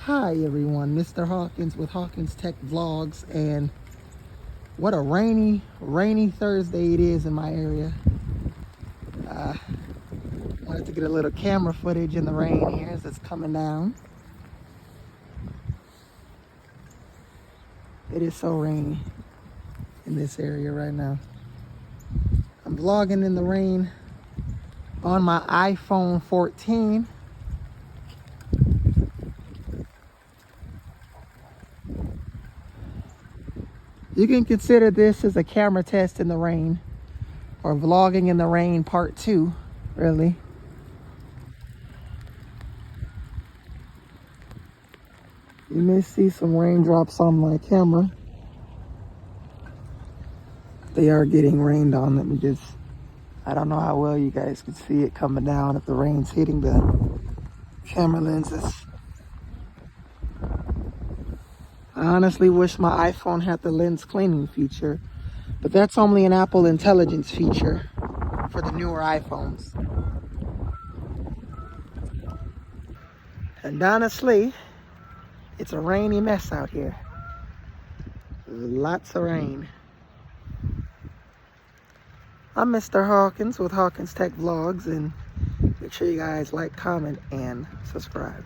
Hi everyone, Mr. Hawkins with Hawkins Tech Vlogs, and what a rainy Thursday it is in my area. Wanted to get a little camera footage in the rain here as it's coming down. It is so rainy in this area right now. I'm vlogging in the rain on my iPhone 14. You can consider this as a camera test in the rain, or vlogging in the rain part 2, really. You may see some raindrops on my camera. They are getting rained on. Let me just, I don't know how well you guys can see it coming down if the rain's hitting the camera lenses. I honestly wish my iPhone had the lens cleaning feature, but that's only an Apple Intelligence feature for the newer iPhones. And honestly, it's a rainy mess out here. Lots of rain. I'm Mr. Hawkins with Hawkins Tech Vlogs, and make sure you guys like, comment, and subscribe.